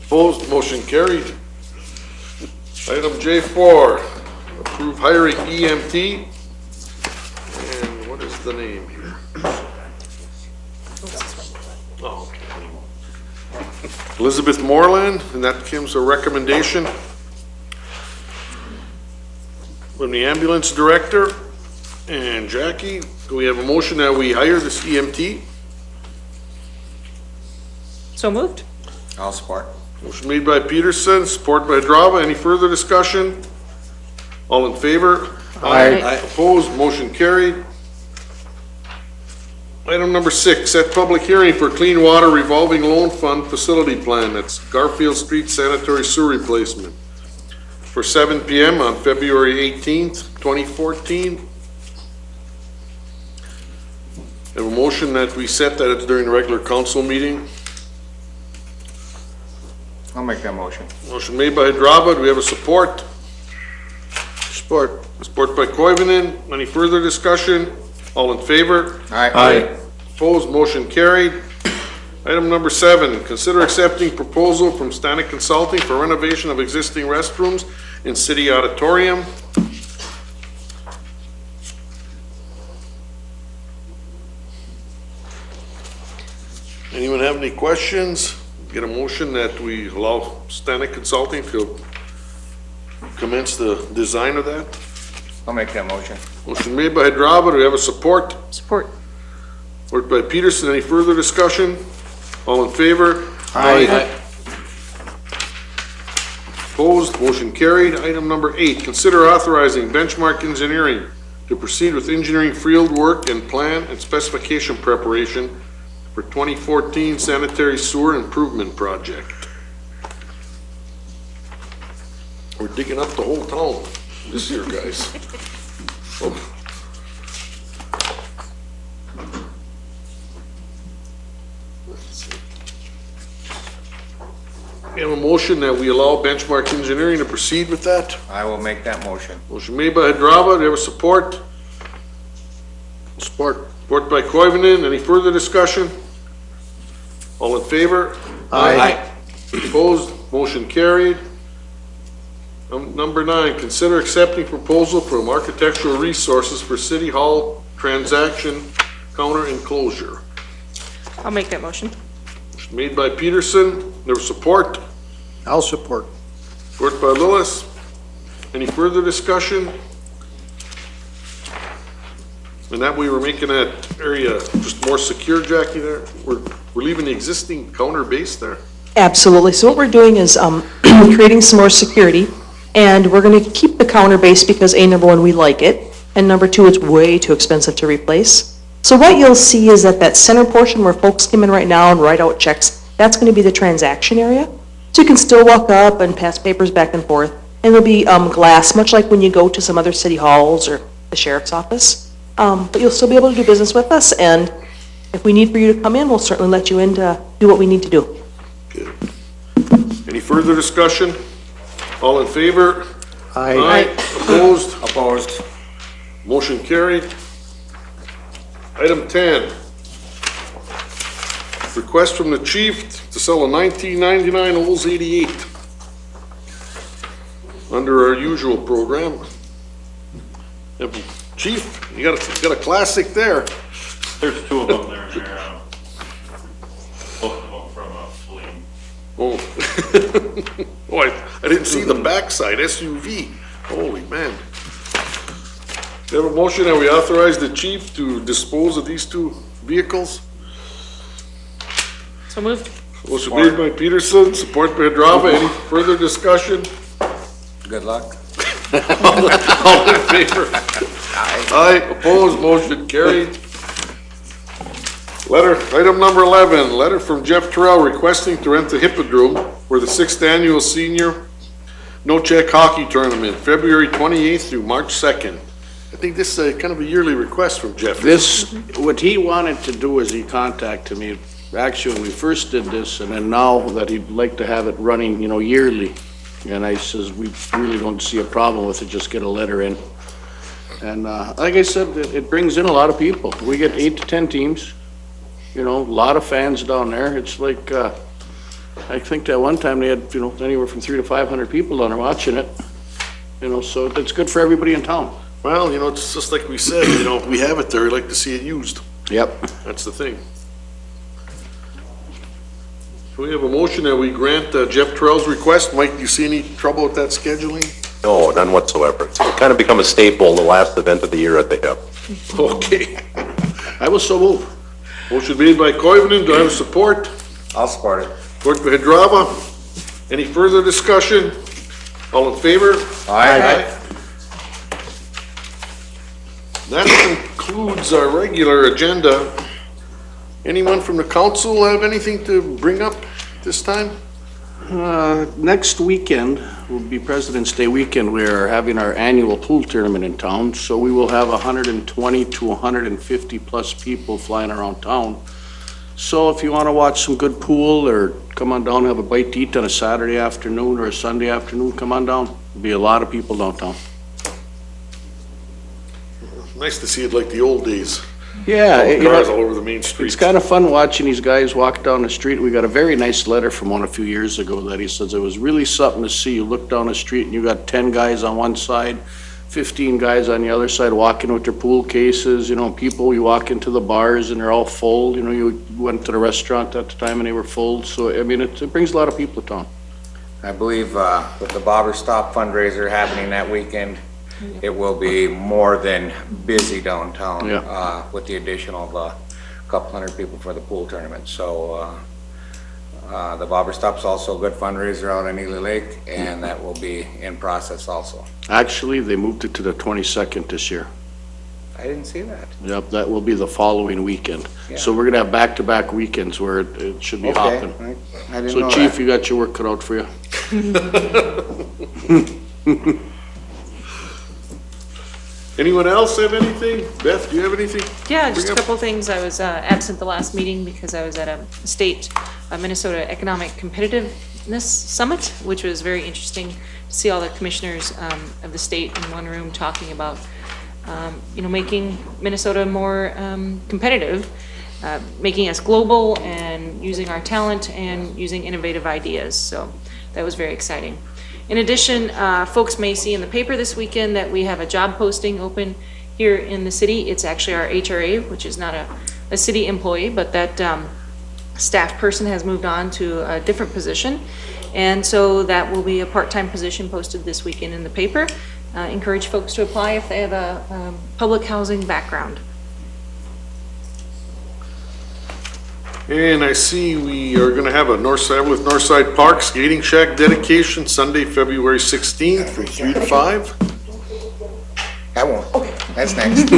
Opposed, motion carried. Item J4, approve hiring EMT. And what is the name here? Oh, okay. Elizabeth Moreland, and that comes a recommendation from the ambulance director. And Jackie, do we have a motion that we hire this EMT? So moved. I'll support. Motion made by Peterson, support by Hadrava. Any further discussion? All in favor? Aye. Opposed, motion carried. Item number 6, set public hearing for Clean Water Revolving Loan Fund Facility Plan. That's Garfield Street Sanitary Sewer Replacement for 7 PM on February 18th, 2014. Have a motion that we set that it's during the regular council meeting. I'll make that motion. Motion made by Hadrava. Do we have a support? Support. Support by Koivunen. Any further discussion? All in favor? Aye. Opposed, motion carried. Item number 7, consider accepting proposal from Stanek Consulting for renovation of existing restrooms in City Auditorium. Anyone have any questions? Get a motion that we allow Stanek Consulting to commence the design of that? I'll make that motion. Motion made by Hadrava, do we have a support? Support. Support by Peterson, any further discussion? All in favor? Aye. Opposed, motion carried. Item number 8, consider authorizing Benchmark Engineering to proceed with engineering field work and plan and specification preparation for 2014 sanitary sewer improvement project. We're digging up the whole town this year, guys. We have a motion that we allow Benchmark Engineering to proceed with that. I will make that motion. Motion made by Hadrava, do you have a support? Support. Support by Koivunen, any further discussion? All in favor? Aye. Opposed, motion carried. Number 9, consider accepting proposal from Architectural Resources for City Hall transaction counter enclosure. I'll make that motion. Motion made by Peterson, there was support. I'll support. Support by Lillis. Any further discussion? And that way we're making that area just more secure, Jackie, there? We're leaving the existing counter base there? Absolutely. So what we're doing is creating some more security, and we're going to keep the counter base because number 1, we like it, and number 2, it's way too expensive to replace. So what you'll see is that center portion where folks come in right now and write out checks, that's going to be the transaction area. So you can still walk up and pass papers back and forth, and there'll be glass, much like when you go to some other city halls or the sheriff's office. But you'll still be able to do business with us, and if we need for you to come in, we'll certainly let you in to do what we need to do. Good. Any further discussion? All in favor? Aye. Opposed? Opposed. Motion carried. Item 10. Request from the chief to sell a 1999 Olds 88 under our usual program. Chief, you got a classic there. There's 2 of them there, and they're, both of them from Fleeing. Oh. Oh, I didn't see the backside, SUV. Holy man. We have a motion that we authorize the chief to dispose of these 2 vehicles. So moved. Motion made by Peterson, support by Hadrava. Any further discussion? Good luck. All in favor? Aye. Opposed, motion carried. Item number 11, letter from Jeff Terrell requesting to rent the Hippodrome for the 6th annual senior no-check hockey tournament, February 28th through March 2nd. I think this is kind of a yearly request from Jeff. What he wanted to do is he contacted me, actually, when we first did this, and then now that he'd like to have it running, yearly. And I says, we really don't see a problem with it, just get a letter in. And like I said, it brings in a lot of people. We get 8 to 10 teams, a lot of fans down there. It's like, I think that one time they had, anywhere from 300 to 500 people down there watching it. So it's good for everybody in town. Well, it's just like we said, we have it there, we like to see it used. Yep. That's the thing. So we have a motion that we grant Jeff Terrell's request. Mike, do you see any trouble with that scheduling? No, none whatsoever. It's kind of become a staple, the last event of the year at the Hip. Okay. I will so move. Motion made by Koivunen, do I have support? I'll support it. Support by Hadrava. Any further discussion? All in favor? Aye. That concludes our regular agenda. Anyone from the council have anything to bring up this time? Next weekend will be President's Day weekend. We are having our annual pool tournament in town, so we will have 120 to 150 plus people flying around town. So if you want to watch some good pool or come on down and have a bite to eat on a Saturday afternoon or a Sunday afternoon, come on down. There'll be a lot of people downtown. Nice to see it like the old days. Yeah, you Cars know, all over the main streets. it's kind of fun watching these guys walk down the street. We got a very nice letter from one a few years ago that he says it was really something to see. You look down the street and you got 10 guys on one side, 15 guys on the other side walking with their pool cases, you know, people, you walk into the bars and they're all full. You know, you went to the restaurant at the time and they were full. So, I mean, it brings a lot of people to town. I believe with the Bobber Stop fundraiser happening that weekend, it will be more than busy downtown with the addition of a couple hundred people for the pool tournament. So the Bobber Stop's also a good fundraiser out on Ely Lake, and that will be in process also. Actually, they moved it to the 22nd this year. I didn't see that. Yep, that will be the following weekend. Yeah. So we're gonna have back-to-back weekends where it should be hopping. I didn't So know Chief, that. you got your work cut out for you. Anyone else have anything? Beth, do you have anything? Yeah, just Bring a up? couple things. I was absent the last meeting because I was at a state Minnesota Economic Competitiveness Summit, which was very interesting to see all the commissioners of the state in one room talking about, you know, making Minnesota more competitive, making us global and using our talent and using innovative ideas. So that was very exciting. In addition, folks may see in the paper this weekend that we have a job posting open here in the city. It's actually our HRA, which is not a city employee, but that staff person has moved on to a different position. And so that will be a part-time position posted this weekend in the paper. Encourage folks to apply if they have a public housing background. And I see we are gonna have a Northside Park Skating Shack dedication Sunday, February 16th from 3 to 5. That won't. That's next.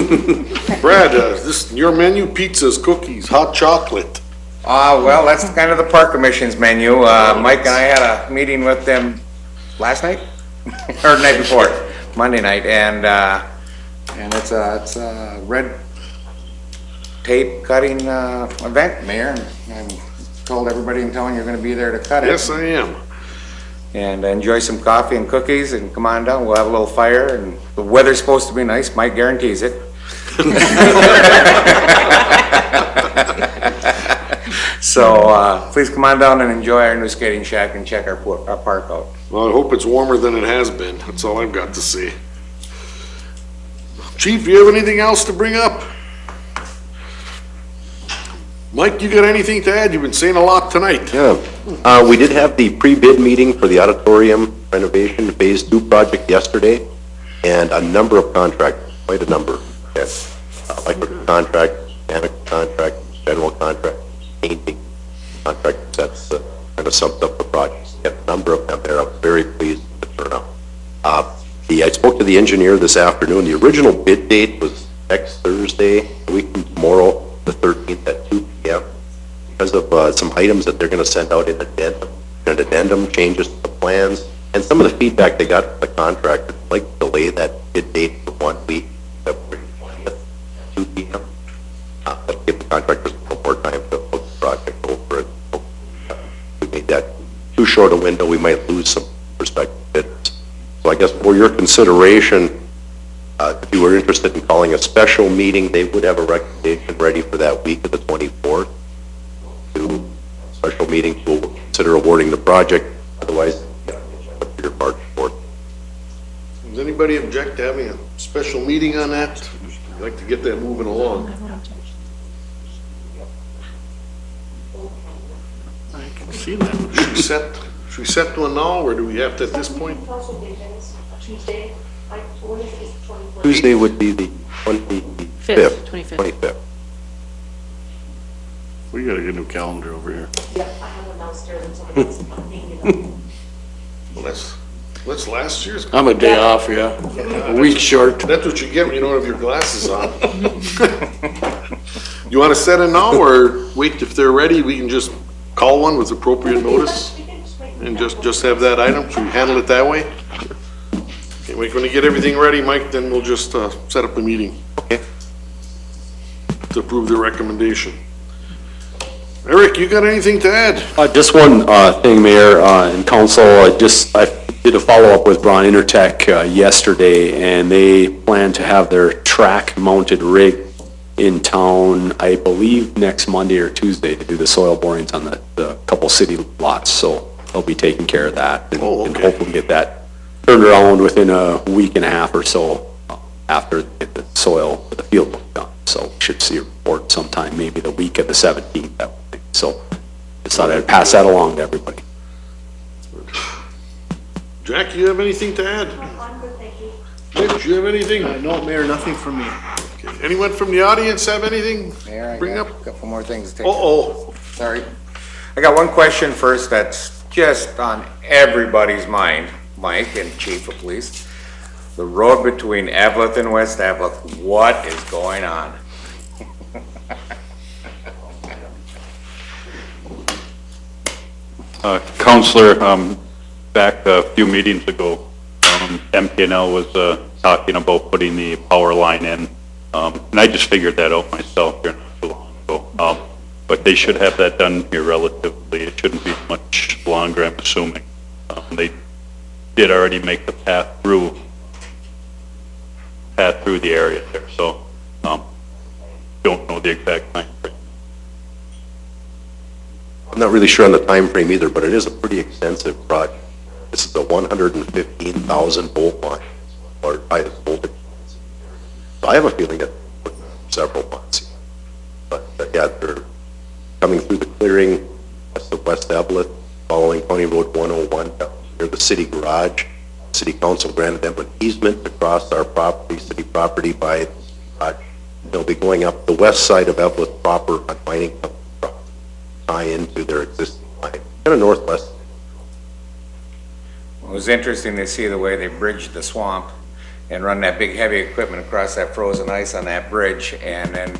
Brad, this, your menu, pizzas, cookies, hot chocolate. Well, that's kind of the Park Commission's menu. Mike and I had a meeting with them last night, or the night before, Monday night, and it's a red tape cutting event, Mayor, and I told everybody in town you're gonna be there to cut it. Yes, I am. And enjoy some coffee and cookies, and come on down, we'll have a little fire, and the weather's supposed to be nice, Mike guarantees it. So, please come on down and enjoy our new skating shack and check our park out. Well, I hope it's warmer than it has been. That's all I've got to say. Chief, you have anything else to bring up? Mike, you got anything to add? You've been saying a lot tonight. Yeah, we did have the pre-bid meeting for the auditorium renovation Phase 2 project yesterday, and a number of contractors, quite a number. Yes, electrical contract, mechanical contract, general contract, painting contract, that's kind of summed up the projects. Got a number of them there. I'm very pleased with the turnout. I spoke to the engineer this afternoon. The original bid date was next Thursday, a week from tomorrow, the 13th at 2 p.m. because of some items that they're going to send out in an addendum, changes to the plans, and some of the feedback they got from the contractor, like to delay that bid date for 1 week, February 20th, 2 p.m. That'll give the contractors a little more time to look the project over it. We made that too short a window, we might lose some prospective bidders. So I guess for your consideration, if you were interested in calling a special meeting, they would have a recommendation ready for that week of the 24th. To special meeting, we'll consider awarding the project. Otherwise, for your March 4th. Does anybody object to having a special meeting on that? I'd like to get that moving along. I can see that. Should we set one now, or do we have to at this point? Tuesday would be the 25th. 25th. We gotta get a new calendar over here. Yep, I have one downstairs and somebody else is Well, that's last year's. I'm a day off, yeah. A week short. That's what you get when you don't have your glasses on. You want to set it now, or wait if they're ready, we can just call one with appropriate notice? And just have that item, should we handle it that way? Okay, when you get everything ready, Mike, then we'll just set up a meeting. Okay. To approve the recommendation. Eric, you got anything to add? Just one thing, Mayor and Council. I did a follow-up with Braun Intertech yesterday, and they plan to have their track-mounted rig in town, I believe, next Monday or Tuesday to do the soil borings on the couple city lots, so they'll be taking care of that. And hopefully get that turned around within a week and a half or so after they get the soil for the field work done. So we should see a report sometime, maybe the week of the 17th, that would be. So just thought I'd pass that along to everybody. Jack, you have anything to add? I'm good, thank you. Mitch, you have anything? No, Mayor, nothing from me. Okay. Anyone from the audience have anything? Mayor, I Bring got up? a couple more things to take. Sorry. I got one question first that's just on everybody's mind, Mike and Chief of Police. The road between Eveleth and West Eveleth, what is going on? Counselor, back a few meetings ago, MPNL was talking about putting the power line in, and I just figured that out myself here not too long ago. But they should have that done here relatively. It shouldn't be much longer, I'm assuming. They did already make the path through the area there, so don't know the exact time frame. I'm not really sure on the time frame either, but it is a pretty extensive project. This is a 115,000 volt line, or highest voltage. So I have a feeling that several months. But yeah, they're coming through the clearing west of West Eveleth, following County Road 101 down near the city garage. City Council granted them an easement across our property, city property by the garage. They'll be going up the west side of Eveleth proper on mining company property, tie into their existing line, kind of northwest. It was interesting to see the way they bridged the swamp and run that big heavy equipment across that frozen ice on that bridge, and then,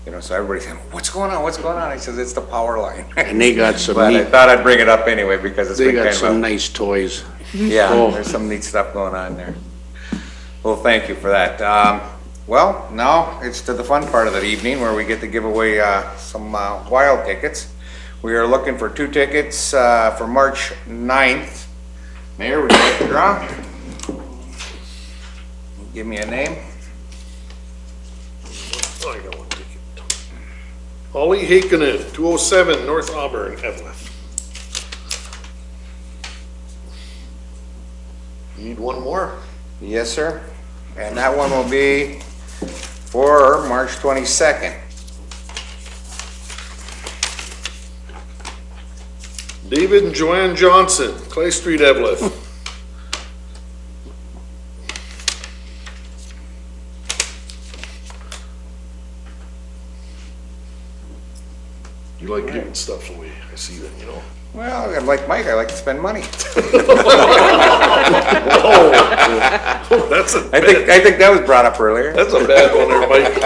you know, so everybody said, what's going on, what's going on? I said, it's the power line. And they got some But I neat, thought I'd bring it up anyway, because it's they been got kind some of nice toys. yeah, there's some neat stuff going on there. Well, thank you for that. Well, now it's to the fun part of the evening where we get to give away some wild tickets. We are looking for 2 tickets for March 9th. Mayor, would you like to draw? Give me a name. I got one ticket. Ollie Hakenen, 207 North Auburn, Eveleth. Need one more? Yes, sir. And that one will be for March 22nd. David and Joanne Johnson, Clay Street, Eveleth. You like giving stuff away, I see that, you know. Well, I'm like Mike, I like to spend money. Whoa, that's a I think that was brought up earlier. That's a bad one there, Mike.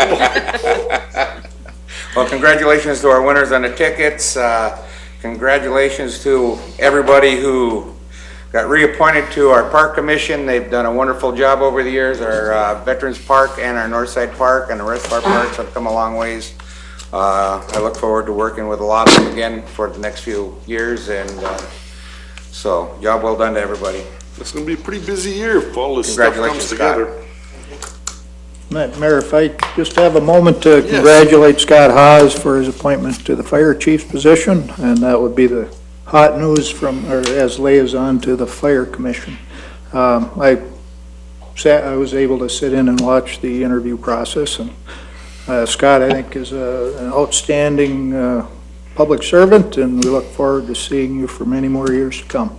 Well, congratulations to our winners on the tickets. Congratulations to everybody who got reappointed to our park commission. They've done a wonderful job over the years. Our Veterans Park and our Northside Park and the rest of our parks have come a long ways. I look forward to working with a lot of them again for the next few years, and so job well done to everybody. It's going to be a pretty busy year if all this stuff comes together. Mayor, if I just have a moment to congratulate Scott Haas for his appointment to the fire chief's position, and that would be the hot news from, or as liaison to the fire commission. I was able to sit in and watch the interview process, and Scott, I think, is an outstanding public servant, and we look forward to seeing you for many more years to come.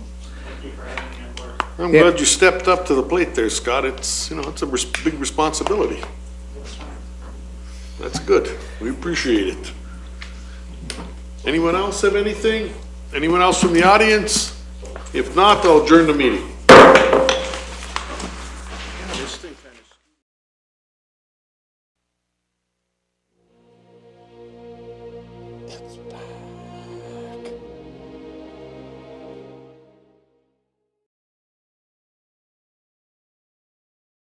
I'm glad you stepped up to the plate there, Scott. It's, you know, it's a big responsibility. That's good. We appreciate it. Anyone else have anything? Anyone else from the audience? If not, I'll adjourn the meeting.